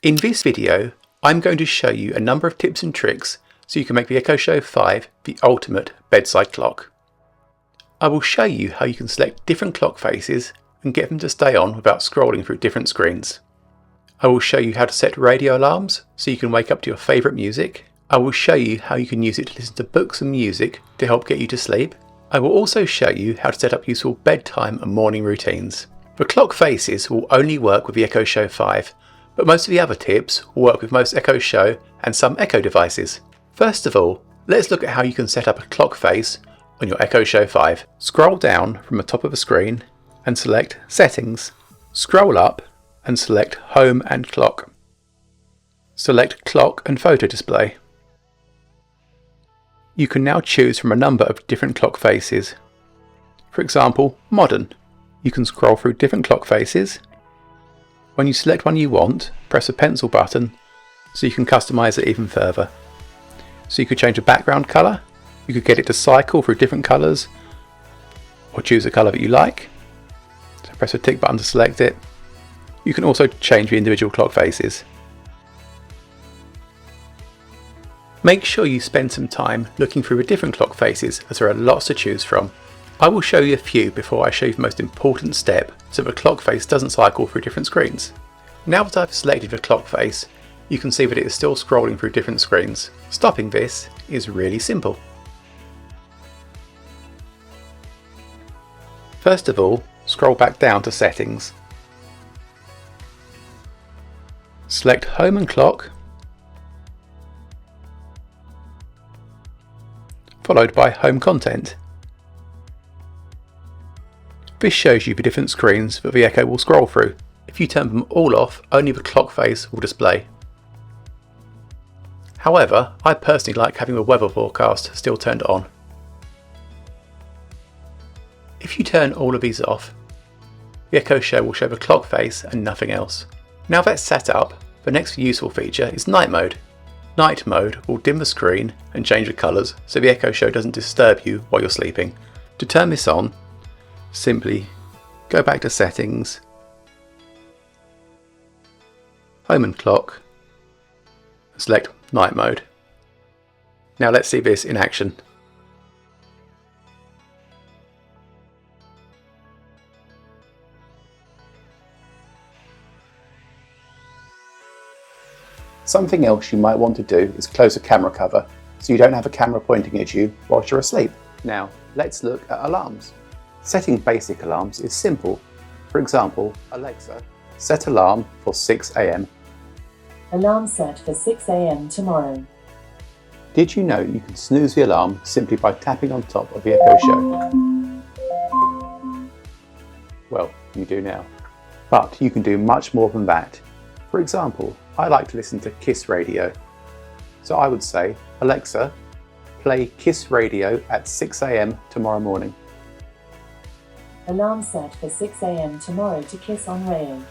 In this video, I'm going to show you a number of tips and tricks so you can make the Echo Show 5 the ultimate bedside clock. I will show you how you can select different clock faces and get them to stay on without scrolling through different screens. I will show you how to set radio alarms so you can wake up to your favourite music. I will show you how you can use it to listen to books and music to help get you to sleep. I will also show you how to set up useful bedtime and morning routines. The clock faces will only work with the Echo Show 5, but most of the other tips will work with most Echo Show and some Echo devices. First of all, let's look at how you can set up a clock face on your Echo Show 5. Scroll down from the top of the screen and select Settings. Scroll up and select Home and Clock. Select Clock and Photo Display. You can now choose from a number of different clock faces. For example, Modern. You can scroll through different clock faces. When you select one you want, press the pencil button so you can customize it even further. So you could change the background colour, you could get it to cycle through different colours, or choose a colour that you like. So press the tick button to select it. You can also change the individual clock faces. Make sure you spend some time looking through the different clock faces, as there are lots to choose from. I will show you a few before I show you the most important step so the clock face doesn't cycle through different screens. Now that I've selected the clock face, you can see that it is still scrolling through different screens. Stopping this is really simple. First of all, scroll back down to Settings. Select Home and Clock, followed by Home Content. This shows you the different screens that the Echo will scroll through. If you turn them all off, only the clock face will display. However, I personally like having the weather forecast still turned on. If you turn all of these off, the Echo Show will show the clock face and nothing else. Now that's set up, the next useful feature is Night Mode. Night Mode will dim the screen and change the colours so the Echo Show doesn't disturb you while you're sleeping. To turn this on, simply go back to Settings, Home and Clock, and select Night Mode. Now let's see this in action. Something else you might want to do is close the camera cover so you don't have a camera pointing at you whilst you're asleep. Now let's look at alarms. Setting basic alarms is simple. For example, Alexa, set alarm for 6 AM. Alarm set for 6 AM tomorrow. Did you know you can snooze the alarm simply by tapping on top of the Echo Show? Well, you do now. But you can do much more than that. For example, I like to listen to Kiss Radio. So I would say, Alexa, play Kiss Radio at 6 AM tomorrow morning. Alarm set for 6 AM tomorrow to Kiss on radio.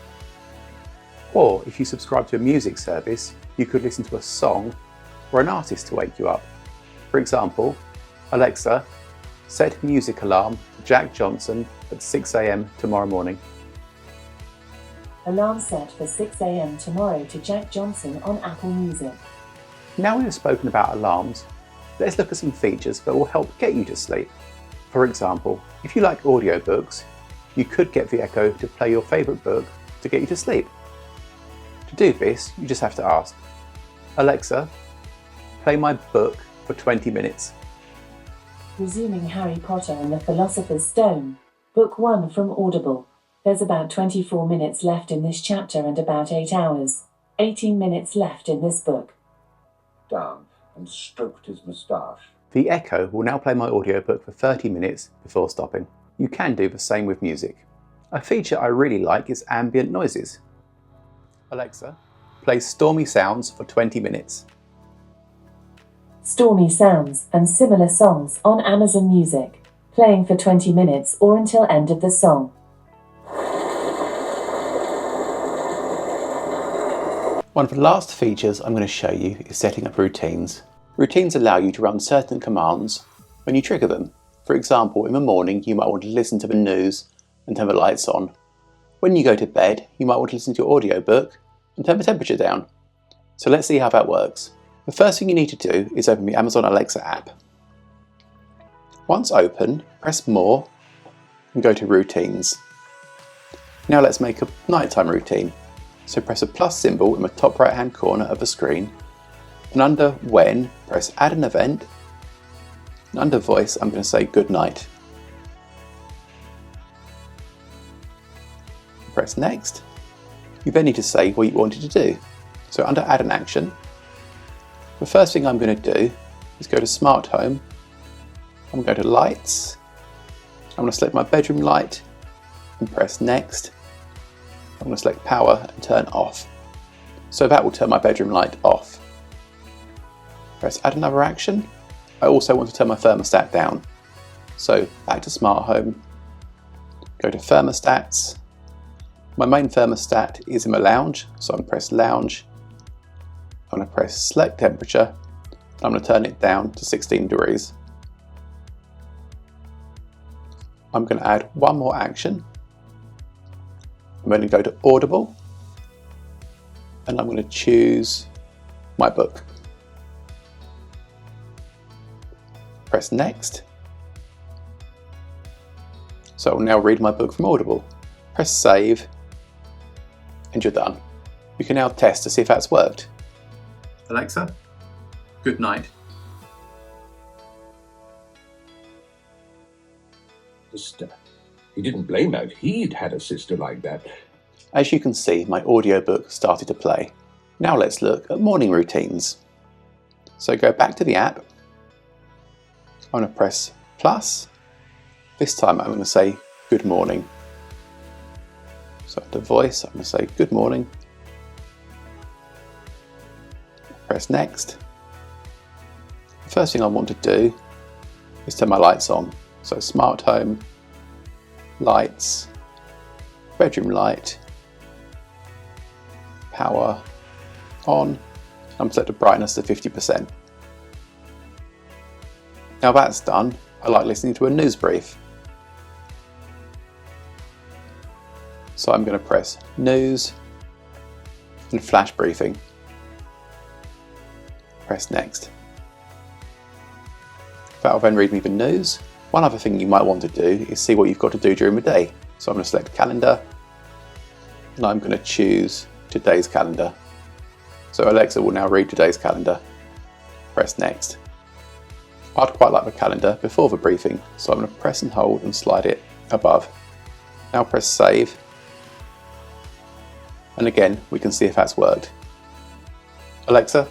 Or if you subscribe to a music service, you could listen to a song or an artist to wake you up. For example, Alexa, set music alarm for Jack Johnson at 6 AM tomorrow morning. Alarm set for 6 AM tomorrow to Jack Johnson on Apple Music. Now we've spoken about alarms, let's look at some features that will help get you to sleep. For example, if you like audiobooks, you could get the Echo to play your favourite book to get you to sleep. To do this, you just have to ask, Alexa, play my book for 20 minutes. Resuming Harry Potter and the Philosopher's Stone, Book 1 from Audible. There's about 24 minutes left in this chapter and about 8 hours, 18 minutes left in this book. Down and stroked his moustache. The Echo will now play my audiobook for 30 minutes before stopping. You can do the same with music. A feature I really like is ambient noises. Alexa, play Stormy Sounds for 20 minutes. Stormy sounds and similar songs on Amazon Music, playing for 20 minutes or until end of the song. One of the last features I'm going to show you is setting up routines. Routines allow you to run certain commands when you trigger them. For example, in the morning you might want to listen to the news and turn the lights on. When you go to bed, you might want to listen to your audiobook and turn the temperature down. So let's see how that works. The first thing you need to do is open the Amazon Alexa app. Once open, press More and go to Routines. Now let's make a nighttime routine. So press the plus symbol in the top right hand corner of the screen, and under When, press Add an Event, and under Voice I'm going to say Goodnight. Press Next. You then need to say what you wanted to do. So under Add an Action, the first thing I'm going to do is go to Smart Home. I'm going to go to Lights. I'm going to select my bedroom light and press Next. I'm going to select Power and turn Off. So that will turn my bedroom light off. Press Add another action. I also want to turn my thermostat down. So back to Smart Home, go to Thermostats. My main thermostat is in the lounge, so I'm going to press Lounge. I'm going to press Select Temperature. I'm going to turn it down to 16 degrees. I'm going to add one more action. I'm going to go to Audible, and I'm going to choose my book. Press Next. So I'll now read my book from Audible. Press Save, and you're done. You can now test to see if that's worked. Alexa, good night. Sister. He didn't blame out he'd had a sister like that. As you can see, my audiobook started to play. Now let's look at morning routines. So go back to the app. I'm going to press plus. This time I'm going to say good morning. So under voice, I'm going to say good morning. Press next. The first thing I want to do is turn my lights on. So Smart Home, Lights, Bedroom Light, Power on. I'm set the brightness to 50%. Now that's done, I like listening to a news brief. So I'm going to press News and Flash Briefing. Press Next. That'll then read me the news. One other thing you might want to do is see what you've got to do during the day. So I'm going to select Calendar, and I'm going to choose today's calendar. So Alexa will now read today's calendar. Press Next. I'd quite like the calendar before the briefing, so I'm going to press and hold and slide it above. Now press Save, and again we can see if that's worked. Alexa,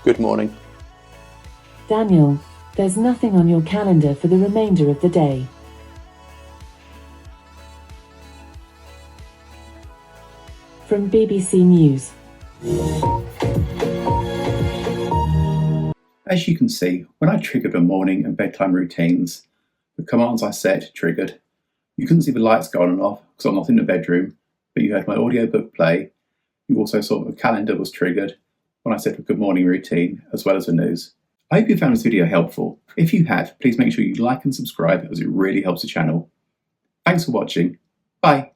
good morning. Daniel, there's nothing on your calendar for the remainder of the day. From BBC News. As you can see, when I triggered the morning and bedtime routines, the commands I set triggered. You couldn't see the lights go on and off because I'm not in the bedroom, but you heard my audiobook play. You also saw that the calendar was triggered when I set the good morning routine, as well as the news. I hope you found this video helpful. If you have, please make sure you like and subscribe as it really helps the channel. Thanks for watching. Bye.